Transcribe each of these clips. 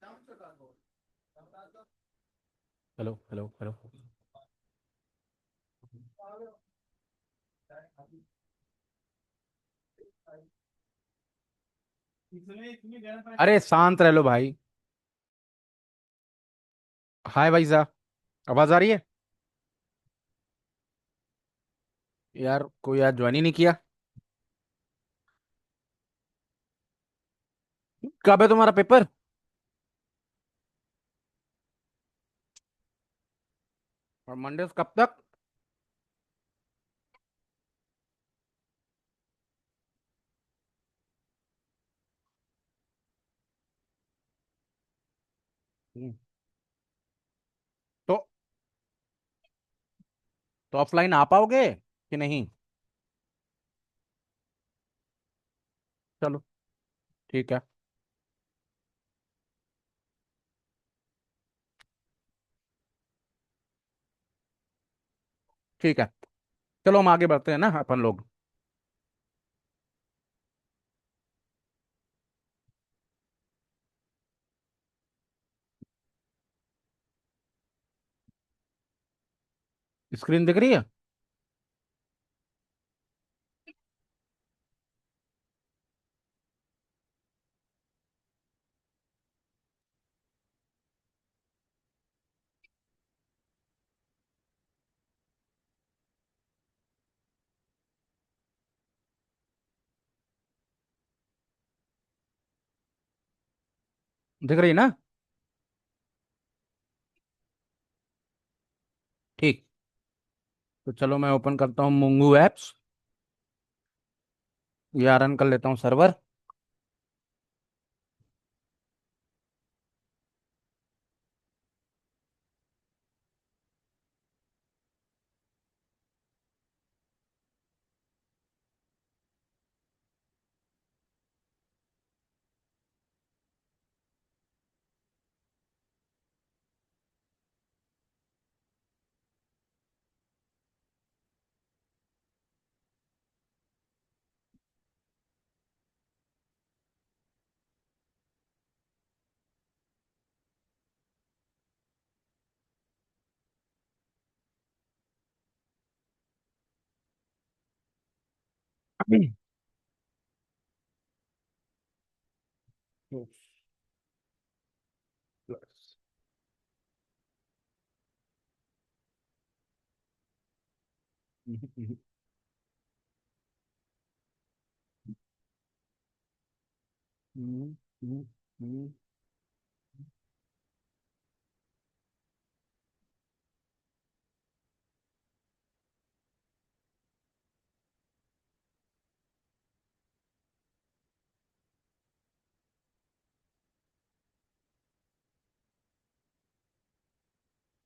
Hello hello hello. अरे शांत रह लो भाई। हाय भाई साहब, आवाज आ रही है? यार कोई आज ज्वाइन ही नहीं किया। कब है तुम्हारा पेपर? और मंडे से कब तक? हम्म, तो ऑफलाइन आ पाओगे कि नहीं? चलो ठीक है। ठीक है, चलो हम आगे बढ़ते हैं ना अपन लोग। स्क्रीन दिख रही है? दिख रही है ना? ठीक। तो चलो मैं ओपन करता हूँ मुंगू एप्स। या रन कर लेता हूँ सर्वर।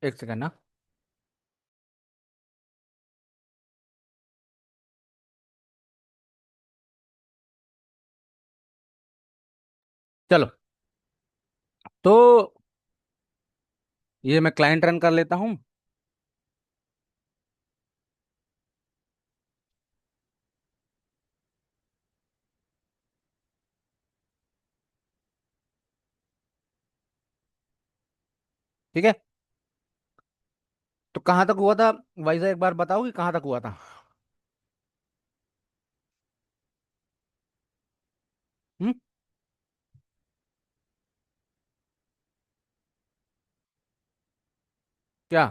एक सेकंड ना। चलो, तो ये मैं क्लाइंट रन कर लेता हूँ। ठीक है। तो कहाँ तक हुआ था? वाइजा एक बार बताओ कि कहाँ तक हुआ था। हम्म। क्या?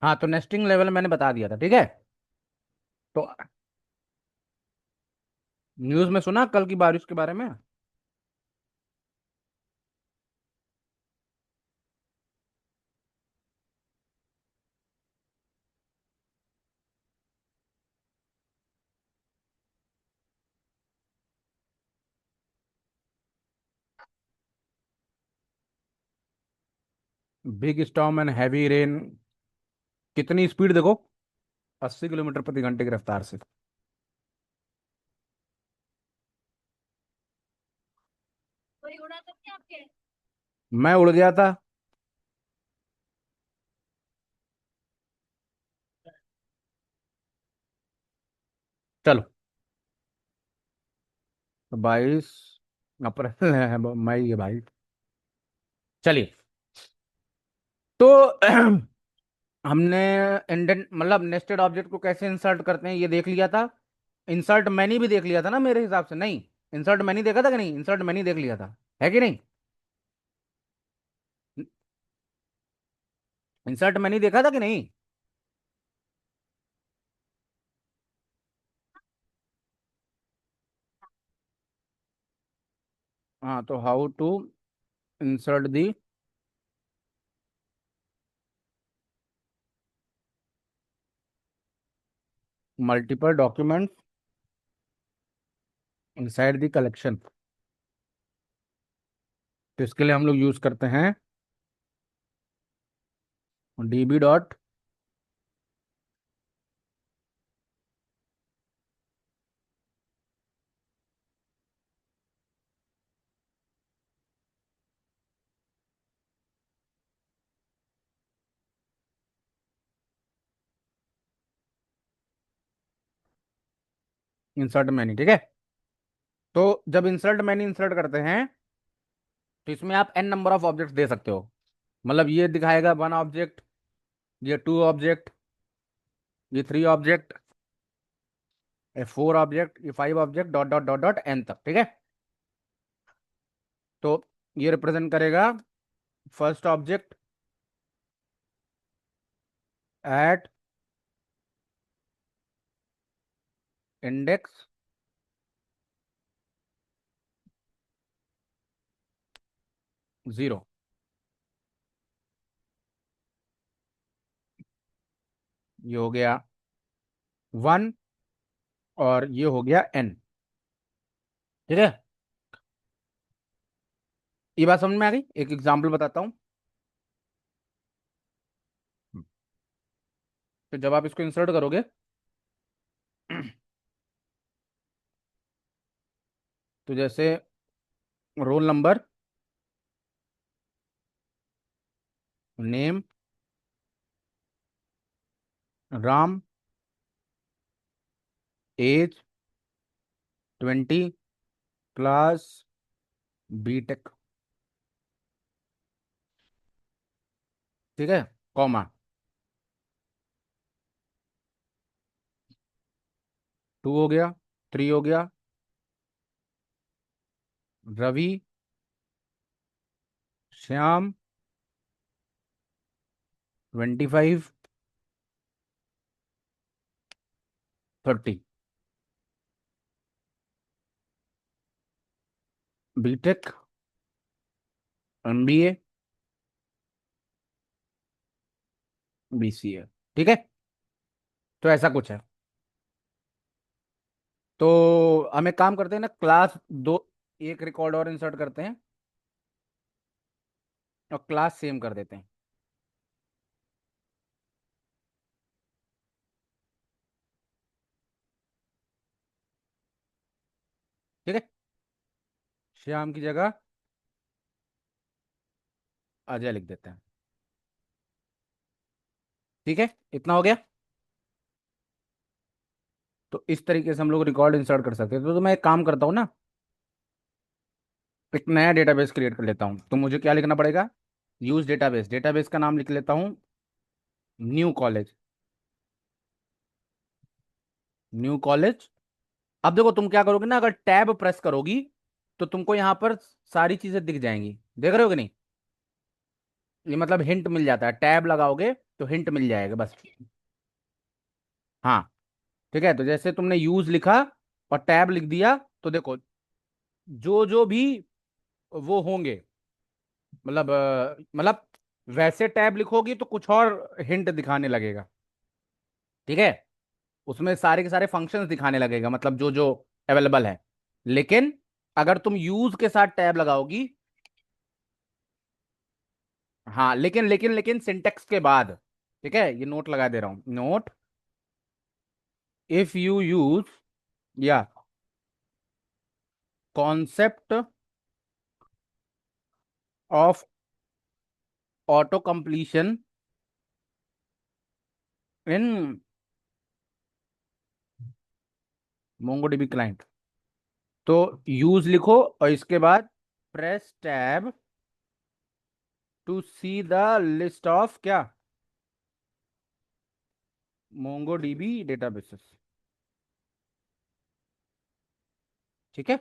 हाँ, तो नेस्टिंग लेवल मैंने बता दिया था, ठीक है। तो न्यूज़ में सुना कल की बारिश के बारे में। Big storm and heavy rain. कितनी स्पीड देखो, 80 किलोमीटर प्रति घंटे की रफ्तार से। मैं उड़ गया था। चलो, 22 अप्रैल है, मई है भाई। चलिए। तो हमने इंडेंट मतलब नेस्टेड ऑब्जेक्ट को कैसे इंसर्ट करते हैं ये देख लिया था। इंसर्ट मैनी भी देख लिया था ना मेरे हिसाब से, नहीं? इंसर्ट मैनी देखा था कि नहीं? इंसर्ट मैनी देख लिया था, है कि नहीं? इंसर्ट मैनी देखा था कि नहीं? हाँ, तो how to insert the multiple documents inside the collection. तो इसके लिए हम लोग यूज करते हैं डीबी डॉट इंसर्ट मैनी, ठीक है। तो जब इंसर्ट मैनी इंसर्ट करते हैं तो इसमें आप एन नंबर ऑफ ऑब्जेक्ट्स दे सकते हो। मतलब ये दिखाएगा 1 ऑब्जेक्ट, ये 2 ऑब्जेक्ट, ये 3 ऑब्जेक्ट, ये 4 ऑब्जेक्ट, ये 5 object, dot dot dot dot n तक, ठीक है। तो ये रिप्रेजेंट करेगा फर्स्ट ऑब्जेक्ट एट इंडेक्स 0। ये हो गया 1, और ये हो गया n, ठीक है। ये बात समझ में आ गई? एक एग्जाम्पल बताता हूँ। तो जब आप इसको इंसर्ट करोगे तो जैसे roll number, name, Ram, age 20, class BTech, ठीक है, कॉमा, 2 हो गया, 3 हो गया, Ravi, Shyam, 25, 30, BTech, MBA, BCA, ठीक है। तो ऐसा कुछ है। तो हम एक काम करते हैं ना, क्लास दो, एक रिकॉर्ड और इंसर्ट करते हैं और क्लास सेम कर देते हैं, ठीक है। श्याम की जगह अजय लिख देते हैं, ठीक है। इतना हो गया। तो इस तरीके से हम लोग रिकॉर्ड इंसर्ट कर सकते हैं। तो मैं एक काम करता हूँ ना, एक नया डेटाबेस क्रिएट कर लेता हूँ। तो मुझे क्या लिखना पड़ेगा? यूज डेटाबेस, डेटाबेस का नाम लिख लेता हूँ न्यू कॉलेज, न्यू कॉलेज। अब देखो तुम क्या करोगे ना, अगर टैब प्रेस करोगी तो तुमको यहाँ पर सारी चीजें दिख जाएंगी, देख रहे हो कि नहीं? ये मतलब हिंट मिल जाता है, टैब लगाओगे तो हिंट मिल जाएगा बस। हाँ, ठीक है। तो जैसे तुमने यूज लिखा और टैब लिख दिया, तो देखो जो जो भी वो होंगे, मतलब वैसे टैब लिखोगी तो कुछ और हिंट दिखाने लगेगा, ठीक है। उसमें सारे के सारे फंक्शंस दिखाने लगेगा, मतलब जो जो अवेलेबल है। लेकिन अगर तुम यूज के साथ टैब लगाओगी, हाँ, लेकिन सिंटेक्स के बाद, ठीक है, ये नोट लगा दे रहा हूं, नोट, इफ यू यूज या concept of auto completion in MongoDB client, तो यूज लिखो और इसके बाद press tab to see the list of क्या, मोंगो डीबी डेटाबेसेस। ठीक है।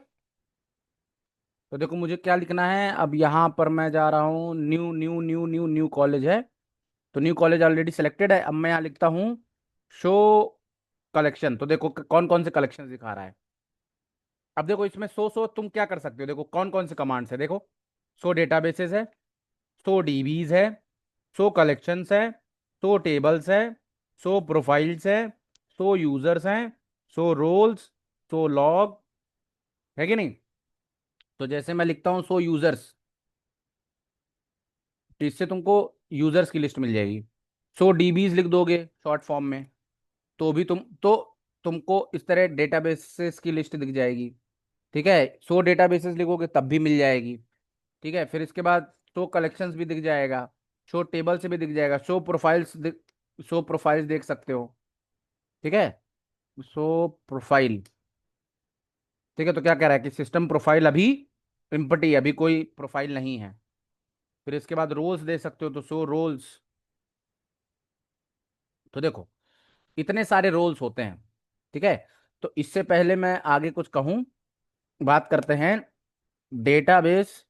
तो देखो मुझे क्या लिखना है, अब यहाँ पर मैं जा रहा हूँ, new new new new new college है, तो न्यू कॉलेज ऑलरेडी सिलेक्टेड है। अब मैं यहाँ लिखता हूँ शो कलेक्शन। तो देखो कौन कौन से कलेक्शन दिखा रहा है। अब देखो इसमें सो तुम क्या कर सकते हो, देखो कौन कौन से कमांड्स है, देखो सो डेटाबेसेस है, सो डीबीज है, सो कलेक्शंस है, सो टेबल्स है, सो प्रोफाइल्स है, सो यूजर्स हैं, सो रोल्स, सो लॉग, है कि नहीं। तो जैसे मैं लिखता हूँ सो यूजर्स, तो इससे तुमको यूजर्स की लिस्ट मिल जाएगी। सो डीबीज लिख दोगे शॉर्ट फॉर्म में, तो भी तुमको इस तरह डेटाबेसेस की लिस्ट दिख जाएगी। ठीक है, सो डेटाबेसेस लिखोगे तब भी मिल जाएगी। ठीक है, फिर इसके बाद शो कलेक्शंस भी दिख जाएगा, शो टेबल से भी दिख जाएगा, शो प्रोफाइल्स देख सकते हो। ठीक है, शो प्रोफाइल। ठीक है, तो क्या कह रहा है कि सिस्टम प्रोफाइल अभी इम्पटी, अभी कोई प्रोफाइल नहीं है। फिर इसके बाद रोल्स दे सकते हो, तो शो रोल्स। तो देखो इतने सारे रोल्स होते हैं। ठीक है, तो इससे पहले मैं आगे कुछ कहूं, बात करते हैं डेटाबेस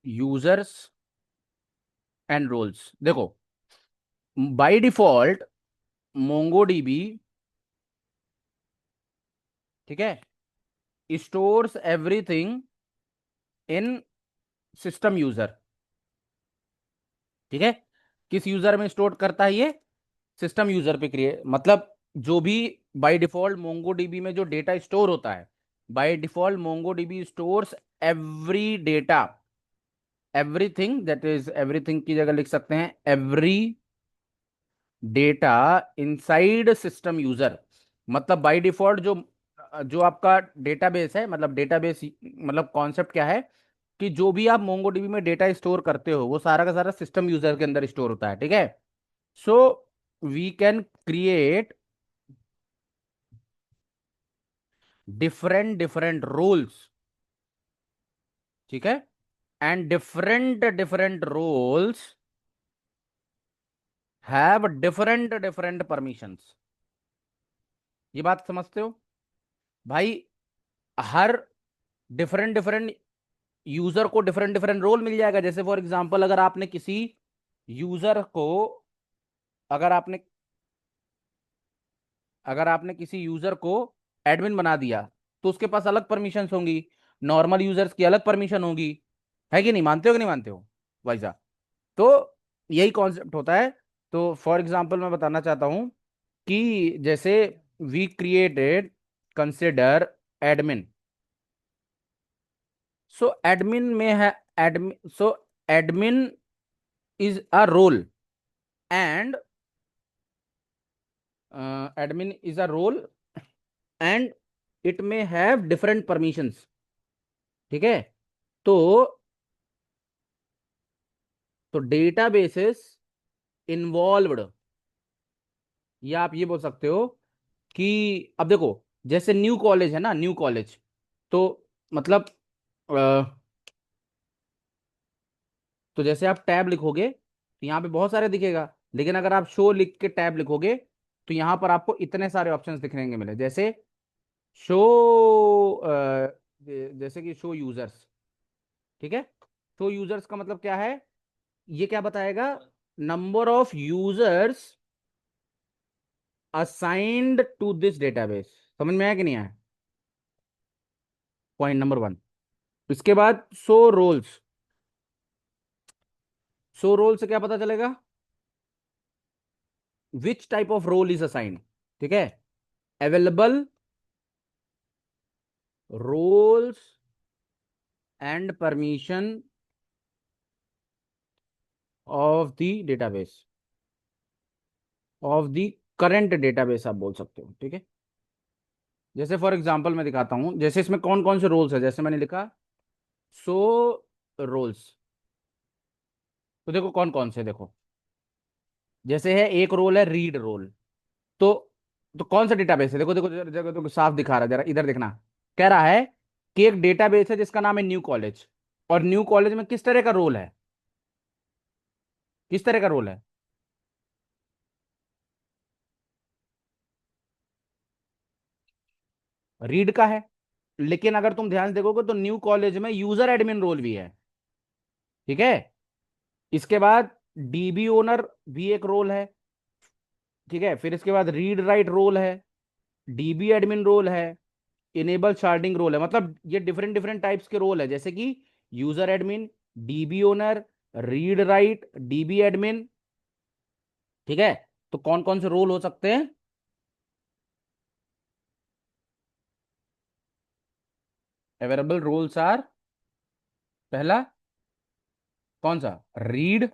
यूजर्स एंड रोल्स। देखो बाय डिफॉल्ट मोंगोडीबी, ठीक है, stores everything in system user. ठीक है, किस यूजर में स्टोर करता है ये, सिस्टम यूजर पे क्रिएट, मतलब जो भी बाय डिफॉल्ट मोंगोडीबी में जो डेटा स्टोर होता है, by default MongoDB stores every data, everything, that is everything की जगह लिख सकते हैं every data inside system user. मतलब बाय डिफॉल्ट जो जो आपका डेटाबेस है, मतलब डेटाबेस मतलब कॉन्सेप्ट क्या है कि जो भी आप मोंगोडीबी में डेटा स्टोर करते हो वो सारा का सारा सिस्टम यूजर के अंदर स्टोर होता है। ठीक है, so we can create different different roles. ठीक है, and different different roles have different different permissions. ये बात समझते हो भाई, हर डिफरेंट डिफरेंट यूजर को डिफरेंट डिफरेंट रोल मिल जाएगा। जैसे फॉर एग्जांपल यूजर को अगर आपने अगर आपने किसी यूजर को एडमिन बना दिया, तो उसके पास अलग परमिशंस होंगी, नॉर्मल यूजर्स की अलग परमिशन होगी। है कि नहीं, मानते हो कि नहीं मानते हो भाई साहब। तो यही कॉन्सेप्ट होता है। तो फॉर एग्जांपल मैं बताना चाहता हूं कि जैसे we created consider admin. So admin में है, admin, so admin is a role and admin is a role and it में हैव डिफरेंट परमिशंस। ठीक है, तो डेटाबेसेस इन्वॉल्व्ड, या आप ये बोल सकते हो कि अब देखो जैसे न्यू कॉलेज है ना, न्यू कॉलेज, तो मतलब तो जैसे आप टैब लिखोगे तो यहाँ पे बहुत सारे दिखेगा, लेकिन अगर आप शो लिख के टैब लिखोगे तो यहाँ पर आपको इतने सारे ऑप्शंस दिखने मिले, जैसे शो, जैसे कि शो यूजर्स। ठीक है, शो यूजर्स का मतलब क्या है, ये क्या बताएगा, number of users assigned to this database. समझ में आया कि नहीं आया, पॉइंट नंबर वन। इसके बाद शो रोल्स, शो रोल से क्या पता चलेगा, which type of role is assigned. ठीक है, available roles and permission of the database, of the current database आप बोल सकते हो। ठीक है, जैसे फॉर एग्जांपल मैं दिखाता हूं, जैसे इसमें कौन कौन से रोल्स है, जैसे मैंने लिखा सो रोल्स, तो देखो कौन कौन से, देखो जैसे है एक रोल है रीड रोल। तो तो कौन सा डेटाबेस है? देखो देखो देखो देखो, देखो, साफ दिखा रहा है, जरा इधर देखना। कह रहा है कि एक डेटाबेस है जिसका नाम है न्यू कॉलेज। और न्यू कॉलेज में किस तरह का रोल है? किस तरह का रोल है? रीड का है। लेकिन अगर तुम ध्यान से देखोगे तो न्यू कॉलेज में यूजर एडमिन रोल भी है। ठीक है। इसके बाद डीबी ओनर भी एक रोल है। ठीक है। फिर इसके बाद रीड राइट रोल है। डीबी एडमिन रोल है। इनेबल शार्डिंग रोल है। मतलब ये डिफरेंट डिफरेंट टाइप्स के रोल है, जैसे कि user admin, dB owner, read write, dB admin. ठीक है। तो कौन कौन से रोल हो सकते हैं? अवेलेबल रोल्स आर, पहला कौन सा? Read,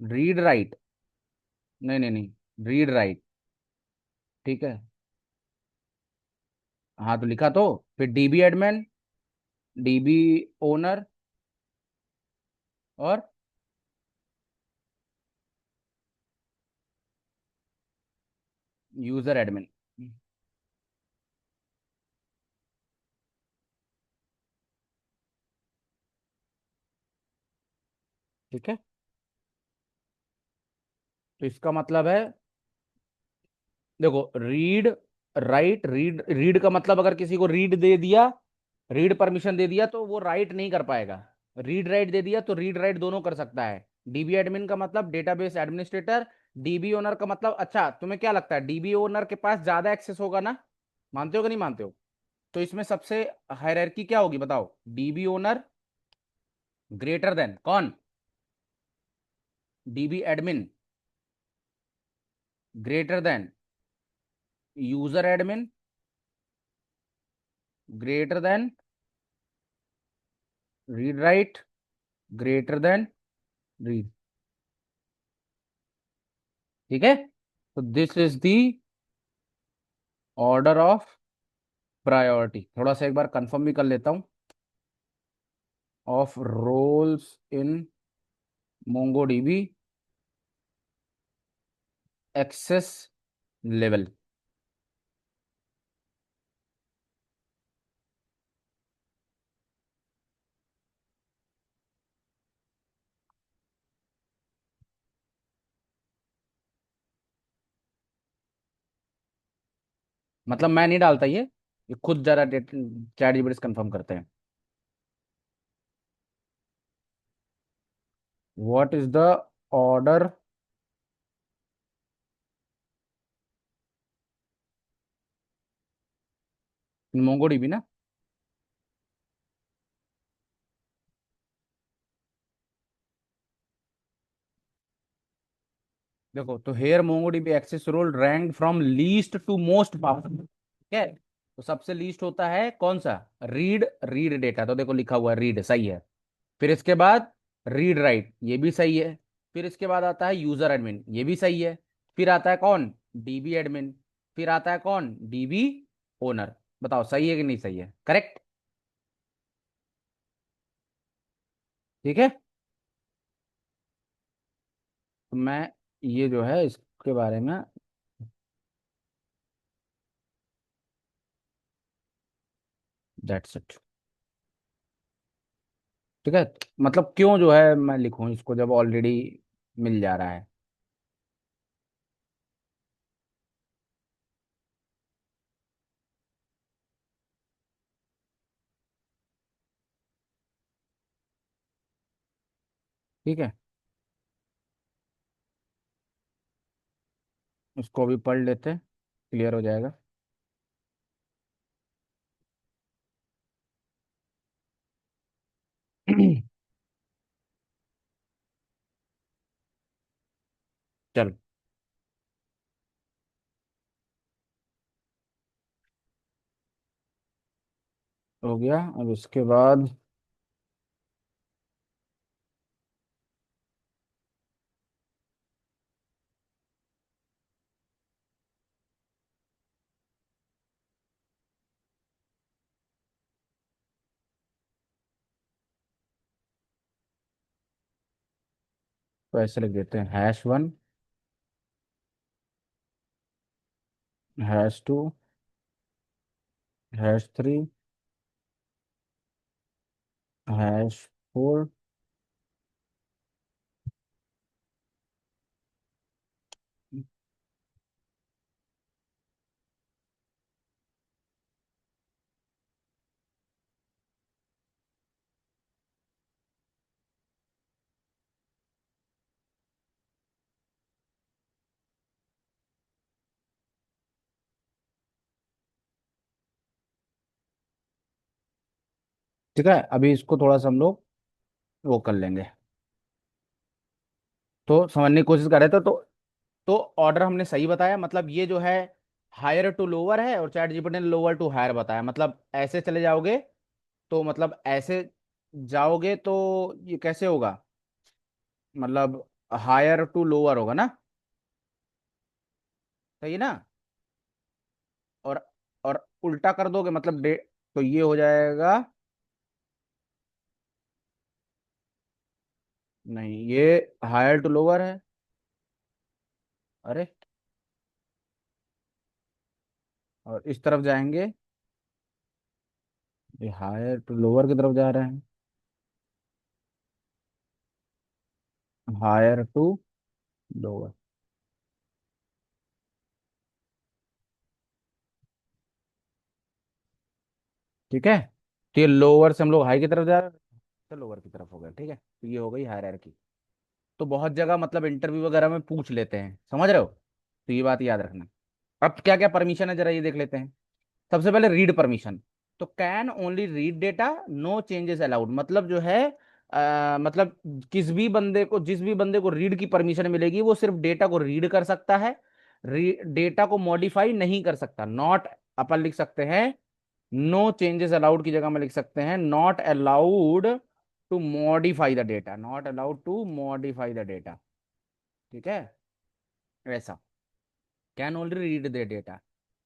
read write. नहीं नहीं नहीं, रीड राइट। ठीक है। हाँ तो लिखा तो। फिर डीबी एडमिन, डीबी ओनर, और यूजर एडमिन। ठीक है। तो इसका मतलब है, देखो रीड राइट, रीड रीड का मतलब अगर किसी को रीड दे दिया, रीड परमिशन दे दिया तो वो राइट नहीं कर पाएगा। रीड राइट दे दिया तो रीड राइट दोनों कर सकता है। डीबी एडमिन का मतलब डेटाबेस एडमिनिस्ट्रेटर। डीबी ओनर का मतलब, अच्छा तुम्हें क्या लगता है डीबी ओनर के पास ज्यादा एक्सेस होगा ना? मानते हो कि नहीं मानते हो? तो इसमें सबसे हायरार्की क्या होगी बताओ? डीबी ओनर ग्रेटर देन कौन? DB admin greater than user admin greater than read write greater than read. ठीक है। तो this is the order of priority. थोड़ा सा एक बार कंफर्म भी कर लेता हूं। Of roles in MongoDB access level. मतलब मैं नहीं डालता ये खुद जरा चैट जीपीटी से कंफर्म करते हैं। What is the order in MongoDB ना? देखो तो here MongoDB access role rank from least to most powerful. ठीक है। तो सबसे लीस्ट होता है कौन सा? रीड, रीड डेटा, तो देखो लिखा हुआ है रीड, सही है। फिर इसके बाद रीड राइट, ये भी सही है। फिर इसके बाद आता है यूजर एडमिन, ये भी सही है। फिर आता है कौन? DB admin. फिर आता है कौन? DB owner. बताओ सही है कि नहीं सही है? करेक्ट। ठीक है। तो मैं ये जो है इसके बारे में, दैट्स इट। ठीक है। मतलब क्यों जो है मैं लिखूं इसको जब ऑलरेडी मिल जा रहा है? ठीक है। इसको भी पढ़ लेते, क्लियर हो जाएगा। चल, हो गया। अब इसके बाद तो ऐसे लिख देते हैं, #1 #2, #3, #4। ठीक है, अभी इसको थोड़ा सा हम लोग वो कर लेंगे। तो समझने की कोशिश कर रहे थे। तो ऑर्डर हमने सही बताया, मतलब ये जो है हायर टू लोअर है, और चैट जीपीटी ने लोअर टू हायर बताया। मतलब ऐसे चले जाओगे तो मतलब ऐसे जाओगे तो ये कैसे होगा, मतलब हायर टू लोअर होगा ना, सही है ना। और और उल्टा कर दोगे मतलब तो ये हो जाएगा, नहीं ये हायर टू लोअर है। अरे, और इस तरफ जाएंगे, ये हायर टू लोअर की तरफ जा रहे हैं, हायर टू लोअर। ठीक है, तो ये लोअर से हम लोग हाई की तरफ जा रहे हैं, तो लोअर की तरफ हो गया। ठीक है, तो ये हो गई हायरार्की। तो बहुत जगह मतलब इंटरव्यू वगैरह में पूछ लेते हैं, समझ रहे हो, तो ये बात याद रखना। अब क्या क्या परमिशन है जरा ये देख लेते हैं। सबसे पहले रीड परमिशन। तो can only read data, no changes allowed. मतलब जो है मतलब जिस भी बंदे को रीड की परमिशन मिलेगी वो सिर्फ डेटा को रीड कर सकता है, डेटा को मॉडिफाई नहीं कर सकता। नॉट, अपन लिख सकते हैं नो चेंजेस अलाउड की जगह में लिख सकते हैं not allowed to modify the data, not allowed to modify the data. ठीक है, ऐसा, can only read the data.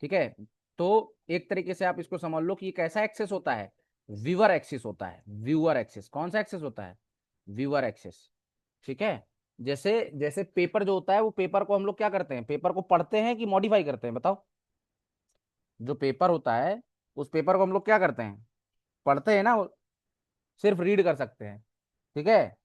ठीक है, तो एक तरीके से आप इसको समझ लो कि ये कैसा एक्सेस होता है, व्यूअर एक्सेस होता है। व्यूअर एक्सेस कौन सा एक्सेस होता है, व्यूअर एक्सेस। ठीक है, जैसे जैसे पेपर जो होता है, वो पेपर को हम लोग क्या करते हैं, पेपर को पढ़ते हैं कि मॉडिफाई करते हैं, बताओ। जो पेपर होता है, उस पेपर को हम लोग क्या करते हैं, पढ़ते हैं ना, सिर्फ रीड कर सकते हैं। ठीक है,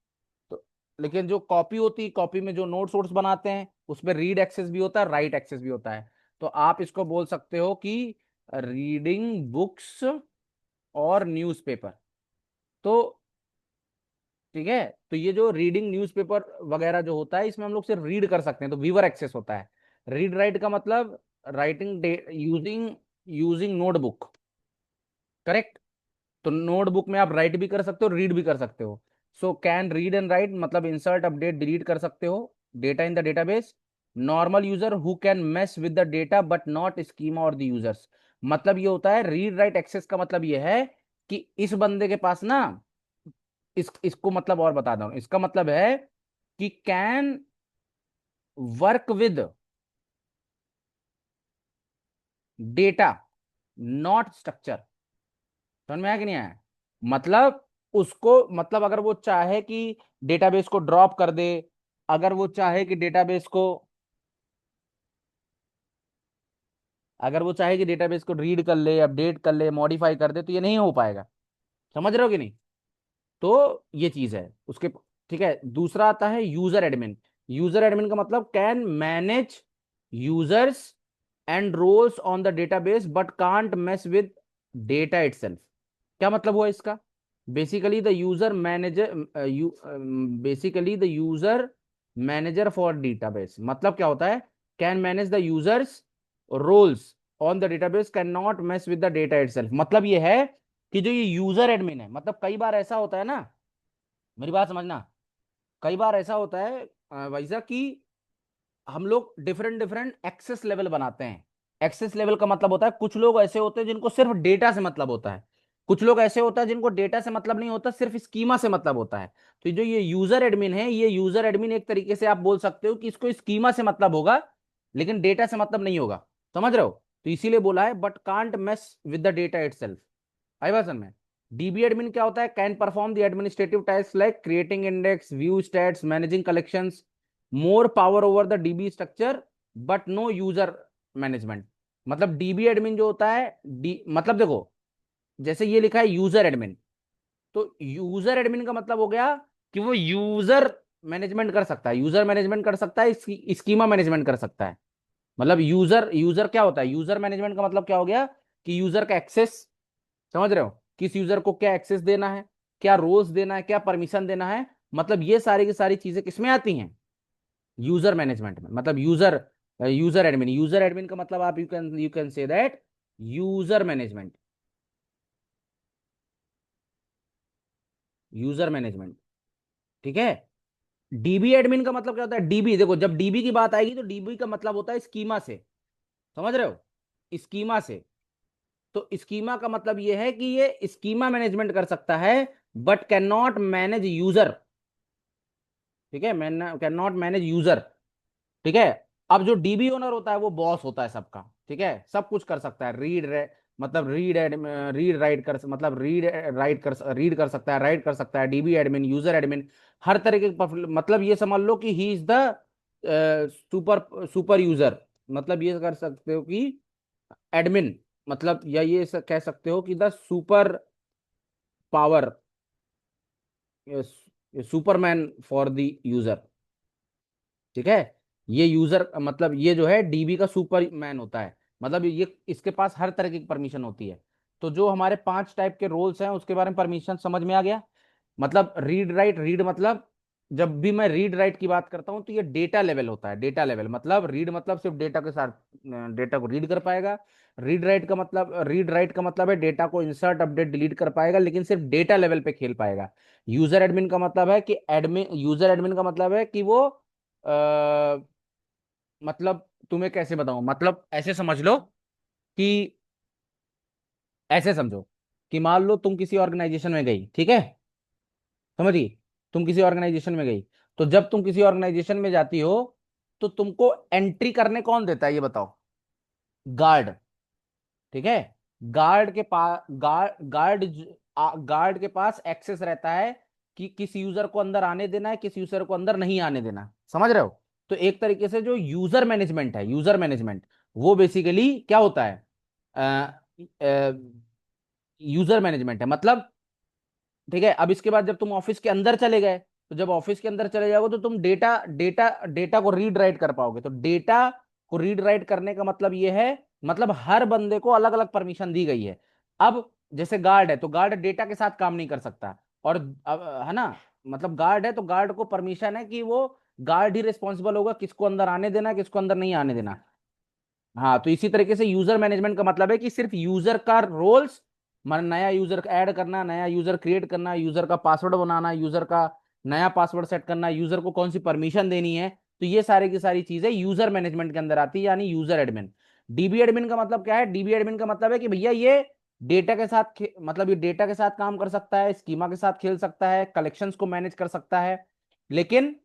तो लेकिन जो कॉपी होती है, कॉपी में जो नोट्स वोट्स बनाते हैं, उसमें रीड एक्सेस भी होता है, राइट एक्सेस भी होता है। तो आप इसको बोल सकते हो कि रीडिंग बुक्स और न्यूज़पेपर। तो ठीक है, तो ये जो रीडिंग न्यूज़पेपर वगैरह जो होता है, इसमें हम लोग सिर्फ रीड कर सकते हैं, तो व्यूअर एक्सेस होता है। रीड राइट का मतलब writing using using notebook, correct. तो नोटबुक में आप राइट भी कर सकते हो, रीड भी कर सकते हो। So can read and right मतलब इंसर्ट अपडेट डिलीट कर सकते हो data in the database. Normal user who can mess with the data but not schema और द यूजर्स। मतलब ये होता है रीड राइट एक्सेस का मतलब ये है कि इस बंदे के पास ना, इसको मतलब और बता दूं, इसका मतलब है कि can work with data not structure. समझ में आया कि नहीं आया, मतलब उसको, मतलब अगर वो चाहे कि डेटाबेस को ड्रॉप कर दे, अगर वो चाहे कि डेटाबेस को, अगर वो चाहे कि डेटाबेस को रीड कर ले, अपडेट कर ले, मॉडिफाई कर दे, तो ये नहीं हो पाएगा। समझ रहे हो कि नहीं। तो ये चीज है उसके। ठीक है, दूसरा आता है यूजर एडमिन। यूजर एडमिन का मतलब can manage users and roles on the database but can't mess with data itself. क्या मतलब हुआ इसका, basically the user manager, basically the user manager for database. मतलब क्या होता है, can manage the users roles on the database, can not mess with the data itself. मतलब ये है कि जो ये यूजर एडमिन है, मतलब कई बार ऐसा होता है ना, मेरी बात समझना, कई बार ऐसा होता है वैसा कि हम लोग डिफरेंट डिफरेंट एक्सेस लेवल बनाते हैं। एक्सेस लेवल का मतलब होता है कुछ लोग ऐसे होते हैं जिनको सिर्फ डेटा से मतलब होता है, कुछ लोग ऐसे होता है जिनको डेटा से मतलब नहीं होता, सिर्फ स्कीमा से मतलब होता है। तो जो ये यूजर एडमिन है, ये यूजर एडमिन एक तरीके से आप बोल सकते हो कि इसको स्कीमा से मतलब होगा, लेकिन डेटा से मतलब नहीं होगा। समझ रहे हो, तो इसीलिए बोला है but can't mess with the data itself. आई बात समझ में। डीबी एडमिन क्या होता है, can perform the administrative task like creating index, view stats, managing collections, more power over the DB structure but no user management. मतलब DB admin जो होता है, डी मतलब देखो, जैसे ये लिखा है यूजर एडमिन, तो यूजर एडमिन का मतलब हो गया कि वो यूजर मैनेजमेंट कर सकता है, यूजर मैनेजमेंट कर सकता है, स्कीमा मैनेजमेंट कर सकता है। मतलब यूजर यूजर क्या होता है, यूजर मैनेजमेंट का मतलब क्या हो गया कि यूजर का एक्सेस, समझ रहे हो, किस यूजर को क्या एक्सेस देना है, क्या रोल्स देना है, क्या परमिशन देना है, मतलब ये सारी की सारी चीजें किसमें आती हैं, यूजर मैनेजमेंट में। मतलब यूजर एडमिन का मतलब आप you can say that user management, user management, ठीक है। डीबी एडमिन का मतलब क्या होता है, डीबी देखो, जब डीबी की बात आएगी तो डीबी का मतलब होता है स्कीमा से, समझ रहे हो, स्कीमा से। तो स्कीमा का मतलब यह है कि ये स्कीमा मैनेजमेंट कर सकता है, but can not manage user, ठीक है, man can not manage user, ठीक है। अब जो डीबी ओनर होता है वो बॉस होता है सबका, ठीक है, सब कुछ कर सकता है, मतलब रीड राइट कर, मतलब रीड कर सकता है, राइट कर सकता है, डीबी एडमिन, यूजर एडमिन, हर तरह के मतलब ये समझ लो कि he is the super super user, मतलब ये कर सकते हो कि एडमिन, मतलब या ये कह सकते हो कि the super power, Superman for the user, ठीक है। ये यूजर मतलब ये जो है डीबी का सुपर मैन होता है, मतलब ये इसके पास हर तरह की परमिशन होती है। तो जो हमारे 5 टाइप के रोल्स हैं उसके बारे में परमिशन समझ में आ गया। मतलब रीड राइट, रीड मतलब जब भी मैं रीड राइट की बात करता हूं तो ये डेटा लेवल होता है, डेटा लेवल मतलब रीड मतलब सिर्फ डेटा के साथ डेटा को रीड कर पाएगा। रीड राइट का मतलब है डेटा को इंसर्ट अपडेट डिलीट कर पाएगा, लेकिन सिर्फ डेटा लेवल पे खेल पाएगा। यूजर एडमिन का मतलब है कि एडमिन यूजर एडमिन का मतलब है कि वो मतलब तुम्हें कैसे बताऊं, मतलब ऐसे समझ लो कि, ऐसे समझो कि मान लो तुम किसी ऑर्गेनाइजेशन में गई, ठीक है, समझिए, तुम किसी ऑर्गेनाइजेशन में गई, तो जब तुम किसी ऑर्गेनाइजेशन में जाती हो तो तुमको एंट्री करने कौन देता है ये बताओ, गार्ड, ठीक है। गार्ड के पास गार्ड के पास एक्सेस रहता है कि किस यूजर को अंदर आने देना है, किस यूजर को अंदर नहीं आने देना, समझ रहे हो। तो एक तरीके से जो यूजर मैनेजमेंट है, यूजर मैनेजमेंट वो बेसिकली क्या होता है, यूजर मैनेजमेंट है मतलब, ठीक है। अब इसके बाद जब तुम ऑफिस के अंदर चले गए, तो जब ऑफिस के अंदर चले जाओगे तो तुम डेटा डेटा डेटा को रीड राइट कर पाओगे। तो डेटा को रीड राइट करने का मतलब ये है, मतलब हर बंदे को अलग अलग परमिशन दी गई है। अब जैसे गार्ड है तो गार्ड डेटा के साथ काम नहीं कर सकता, और अब है ना, मतलब गार्ड है तो गार्ड को परमिशन है कि वो गार्ड ही रिस्पॉन्सिबल होगा किसको अंदर आने देना, किसको अंदर नहीं आने देना। हाँ, तो इसी तरीके से यूजर मैनेजमेंट का मतलब है कि सिर्फ यूजर का रोल्स, मान नया यूजर ऐड करना, नया यूजर क्रिएट करना, यूजर का पासवर्ड बनाना, यूजर का नया पासवर्ड सेट करना, यूजर को कौन सी परमिशन देनी है, तो ये सारी की सारी चीजें यूजर मैनेजमेंट के अंदर आती है, यानी यूजर एडमिन। डीबी एडमिन का मतलब क्या है, डीबी एडमिन का मतलब है कि भैया ये डेटा के साथ मतलब ये डेटा के साथ काम कर सकता है, स्कीमा के साथ खेल सकता है, कलेक्शंस को मैनेज कर सकता है, लेकिन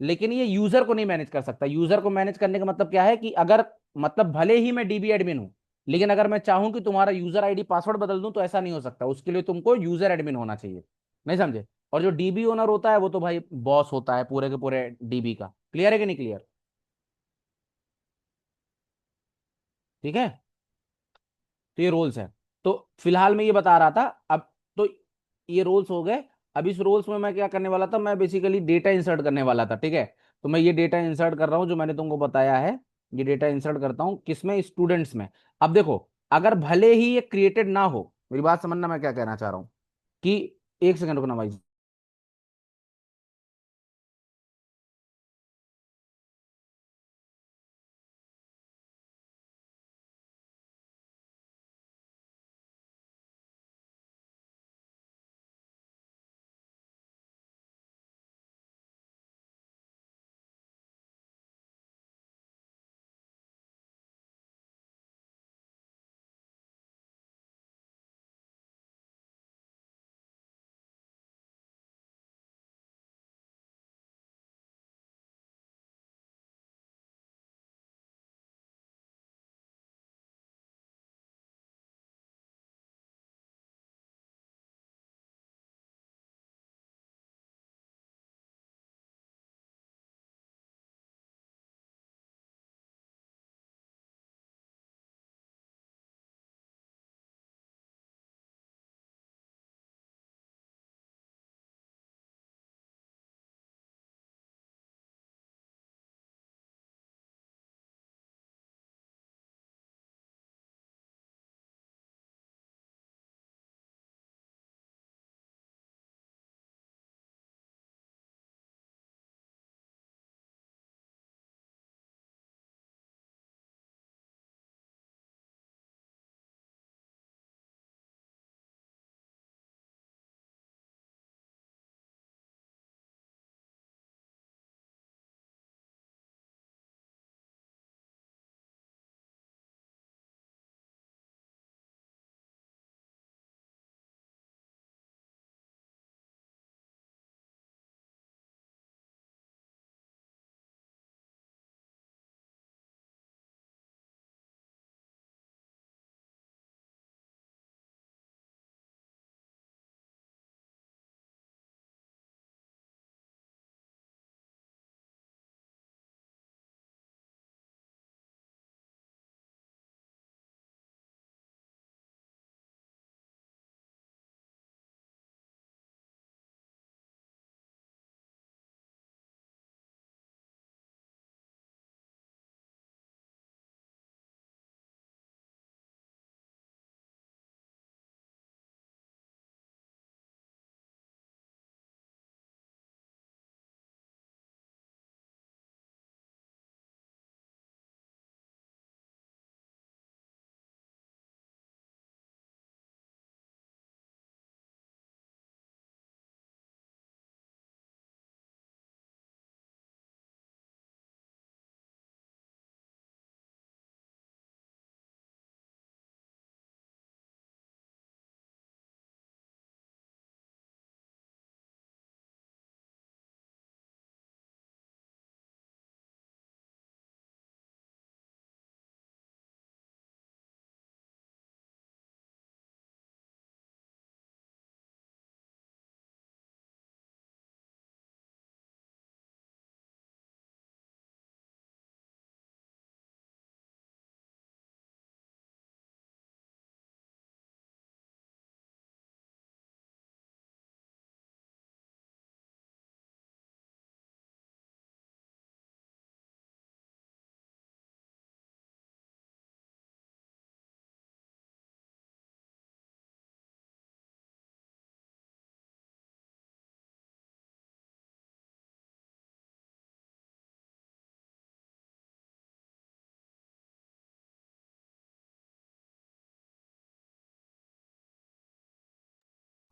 लेकिन ये यूजर को नहीं मैनेज कर सकता। यूजर को मैनेज करने का मतलब क्या है कि अगर, मतलब भले ही मैं डीबी एडमिन हूं, लेकिन अगर मैं चाहूं कि तुम्हारा यूजर आईडी पासवर्ड बदल दूं तो ऐसा नहीं हो सकता, उसके लिए तुमको यूजर एडमिन होना चाहिए, नहीं समझे। और जो डीबी ओनर होता है वो तो भाई बॉस होता है पूरे के पूरे डीबी का। क्लियर है कि नहीं क्लियर, ठीक है। तो ये रोल्स है। तो फिलहाल मैं ये बता रहा था अब, तो ये रोल्स हो गए। अब इस रोल्स में मैं क्या करने वाला था, मैं बेसिकली डेटा इंसर्ट करने वाला था, ठीक है। तो मैं ये डेटा इंसर्ट कर रहा हूँ जो मैंने तुमको बताया है, ये डेटा इंसर्ट करता हूँ किसमें, स्टूडेंट्स में। अब देखो, अगर भले ही ये क्रिएटेड ना हो, मेरी बात समझना मैं क्या कहना चाह रहा हूँ, कि एक सेकंड रुकना भाई।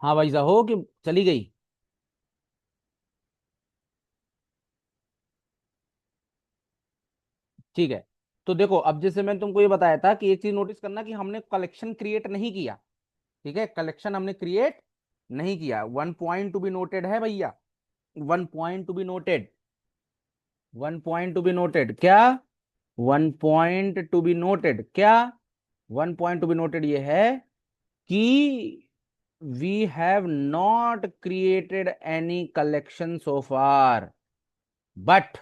हाँ भाई साहब, हो कि चली गई? ठीक है। तो देखो, अब जैसे मैंने तुमको ये बताया था कि एक चीज नोटिस करना कि हमने कलेक्शन क्रिएट नहीं किया। ठीक है, कलेक्शन हमने क्रिएट नहीं किया। One point to be noted है भैया। One point to be noted. One point to be noted क्या? One point to be noted क्या? One point to be noted ये है कि we have not created any collection so far, but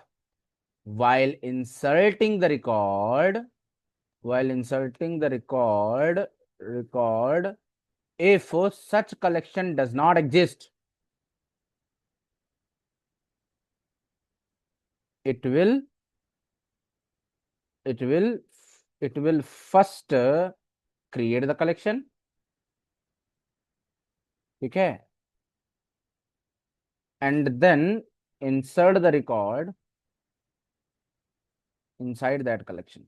while inserting the record while inserting the record, if such collection does not exist, it will it will it will first create the collection. ठीक है, and then insert the record inside that collection.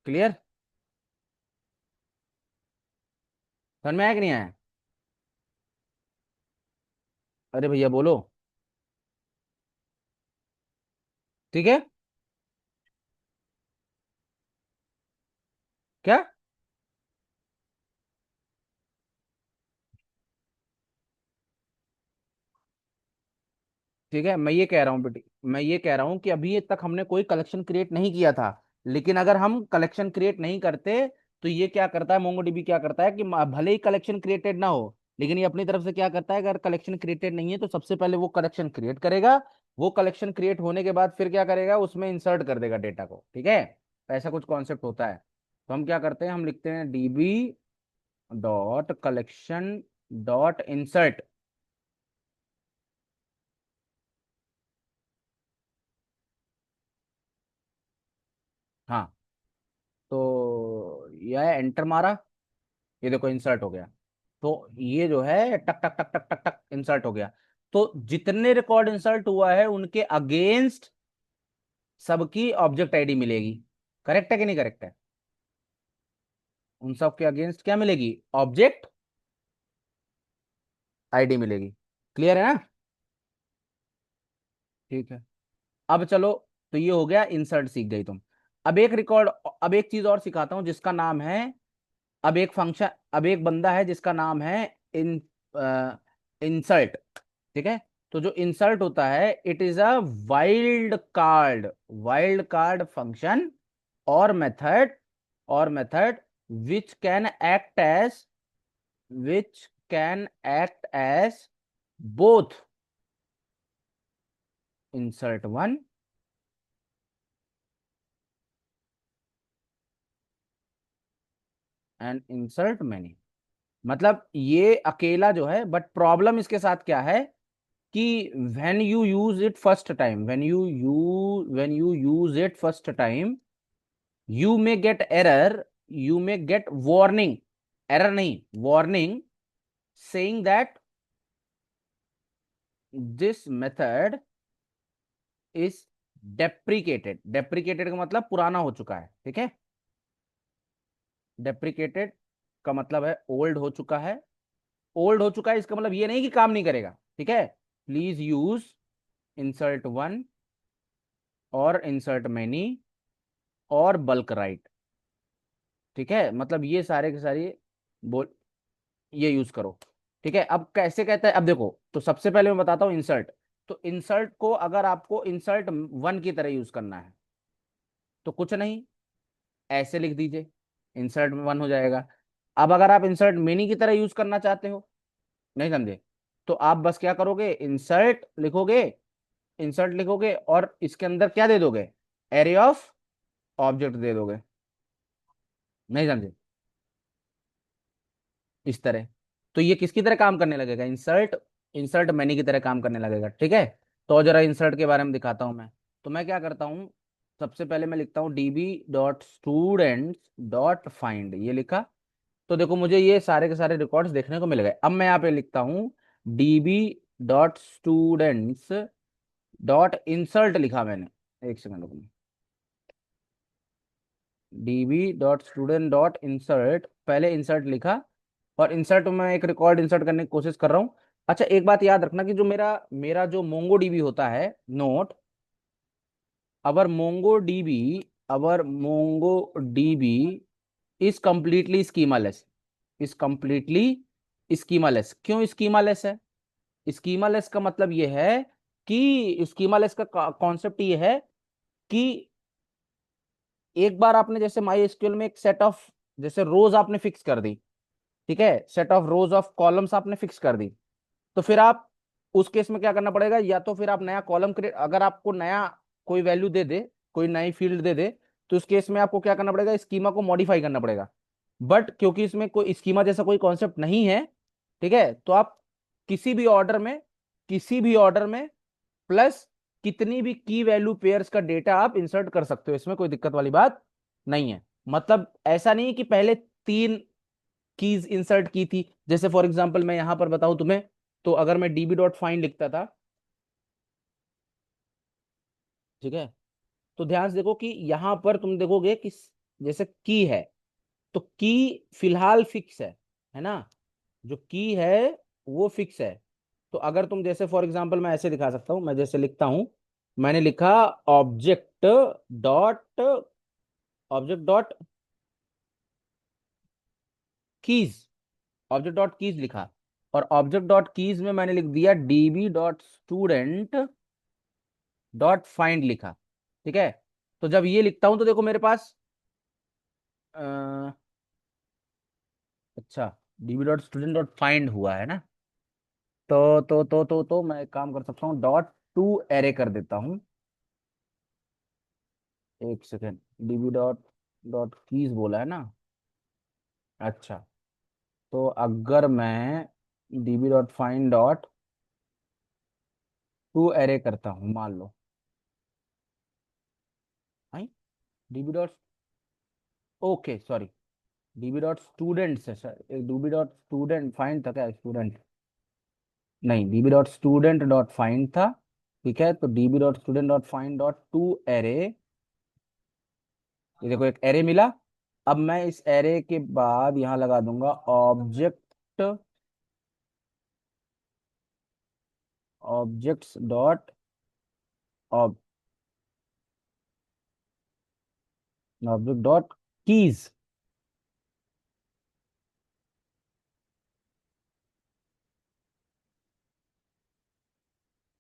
Clear? समझ में आया कि नहीं आया? अरे भैया बोलो। ठीक है। क्या? ठीक है, मैं ये कह रहा हूँ बेटी, मैं ये कह रहा हूँ कि अभी तक हमने कोई कलेक्शन क्रिएट नहीं किया था। लेकिन अगर हम कलेक्शन क्रिएट नहीं करते तो ये क्या करता है, मोंगोडीबी क्या करता है कि भले ही कलेक्शन क्रिएटेड ना हो, लेकिन ये अपनी तरफ से क्या करता है, अगर कलेक्शन क्रिएटेड नहीं है तो सबसे पहले वो कलेक्शन क्रिएट करेगा। वो कलेक्शन क्रिएट होने के बाद फिर क्या करेगा, उसमें इंसर्ट कर देगा डेटा को। ठीक है, तो ऐसा कुछ कॉन्सेप्ट होता है। तो हम क्या करते हैं, हम लिखते हैं dB dot collection dot insert. हाँ, तो यह एंटर मारा, ये देखो इंसर्ट हो गया। तो ये जो है टक टक टक टक टक टक इंसर्ट हो गया। तो जितने रिकॉर्ड इंसर्ट हुआ है उनके अगेंस्ट सबकी ऑब्जेक्ट आईडी मिलेगी। करेक्ट है कि नहीं करेक्ट है? उन सब के अगेंस्ट क्या मिलेगी? ऑब्जेक्ट आईडी मिलेगी। क्लियर है ना? ठीक है। अब चलो, तो ये हो गया इंसर्ट, सीख गई तुम। अब एक रिकॉर्ड, अब एक चीज और सिखाता हूं जिसका नाम है, अब एक फंक्शन, अब एक बंदा है जिसका नाम है इन इंसर्ट। ठीक है, तो जो इंसर्ट होता है, it is a wild card function और मेथड, और method which can act as which can act as both insert one and insert many. मतलब ये अकेला जो है, बट प्रॉब्लम इसके साथ क्या है कि when you use it first time, when you use it first time, you may get error, you may get warning, error नहीं, warning, saying that this method is deprecated का मतलब पुराना हो चुका है। ठीक है, deprecated का मतलब है ओल्ड हो चुका है। ओल्ड हो चुका है इसका मतलब ये नहीं कि काम नहीं करेगा। ठीक है, प्लीज यूज इंसर्ट वन और इंसर्ट मैनी और बल्क राइट। ठीक है, मतलब ये सारे के सारे बोल, ये यूज करो। ठीक है, अब कैसे कहता है, अब देखो, तो सबसे पहले मैं बताता हूँ इंसर्ट। तो इंसर्ट को अगर आपको इंसर्ट वन की तरह यूज करना है तो कुछ नहीं, ऐसे लिख दीजिए, इंसर्ट वन हो जाएगा। अब अगर आप इंसर्ट मेनी की तरह यूज करना चाहते हो, नहीं समझे, तो आप बस क्या करोगे, इंसर्ट लिखोगे और इसके अंदर क्या दे दोगे, एरे ऑफ ऑब्जेक्ट दे दोगे। नहीं समझे? इस तरह। तो ये किसकी तरह काम करने लगेगा, इंसर्ट मैनी की तरह काम करने लगेगा। ठीक है, तो जरा इंसर्ट के बारे में दिखाता हूं मैं। तो मैं क्या करता हूँ, सबसे पहले मैं लिखता हूँ dB dot students dot find, ये लिखा। तो देखो मुझे ये सारे के सारे रिकॉर्ड्स देखने को मिल गए। अब मैं यहाँ पे लिखता हूँ dB dot students dot insert, लिखा मैंने, एक सेकंड रुको, dB dot student dot insert, पहले इंसर्ट लिखा, और इंसर्ट में एक रिकॉर्ड इंसर्ट करने की कोशिश कर रहा हूँ। अच्छा, एक बात याद रखना कि जो मेरा मेरा जो मोंगो डीबी होता है, note, our MongoDB, our MongoDB is completely schemaless, is completely schemaless. क्यों स्कीमालेस है? स्कीमालेस का मतलब ये है कि स्कीमालेस का कॉन्सेप्ट ये है कि एक बार आपने जैसे माई एसक्यूएल में एक सेट ऑफ जैसे रोज आपने फिक्स कर दी, ठीक है, set of rose of columns आपने फिक्स कर दी, तो फिर आप उस केस में क्या करना पड़ेगा, या तो फिर आप नया कॉलम क्रिएट, अगर आपको नया कोई वैल्यू दे दे, कोई नई फील्ड दे दे, तो उस केस में आपको क्या करना पड़ेगा, स्कीमा को मॉडिफाई करना पड़ेगा। बट क्योंकि इसमें कोई स्कीमा जैसा कोई कॉन्सेप्ट नहीं है, ठीक है, तो आप किसी भी ऑर्डर में, किसी भी ऑर्डर में प्लस कितनी भी की वैल्यू पेयर्स का डेटा आप इंसर्ट कर सकते हो, इसमें कोई दिक्कत वाली बात नहीं है। मतलब ऐसा नहीं है कि पहले तीन कीज इंसर्ट की थी, जैसे फॉर एग्जांपल मैं यहां पर बताऊं तुम्हें, तो अगर मैं डीबी डॉट फाइंड लिखता था, ठीक है, तो ध्यान से देखो कि यहां पर तुम देखोगे कि जैसे की है, तो की फिलहाल फिक्स है ना, जो की है वो फिक्स है। तो अगर तुम जैसे फॉर एग्जांपल मैं ऐसे दिखा सकता हूं, मैं जैसे लिखता हूं, मैंने लिखा object dot, object dot keys, object dot keys लिखा, और ऑब्जेक्ट डॉट कीज में मैंने लिख दिया dB dot student dot find लिखा, ठीक है। तो जब ये लिखता हूं तो देखो मेरे पास अच्छा, dB dot student dot find हुआ है ना, तो मैं एक काम कर सकता हूँ, डॉट टू एरे कर देता हूँ। एक second, DB dot dot keys बोला है ना। अच्छा, तो अगर मैं DB dot find dot to array करता हूँ, मान लो, I DB dot, okay sorry, DB dot student से सर, एक डीबी डॉट स्टूडेंट फाइंड था क्या, स्टूडेंट नहीं, DB dot student dot find था, ठीक है। तो DB dot student dot find dot to array, ये देखो एक एरे मिला। अब मैं इस एरे के बाद यहां लगा दूंगा object, objects dot object dot keys,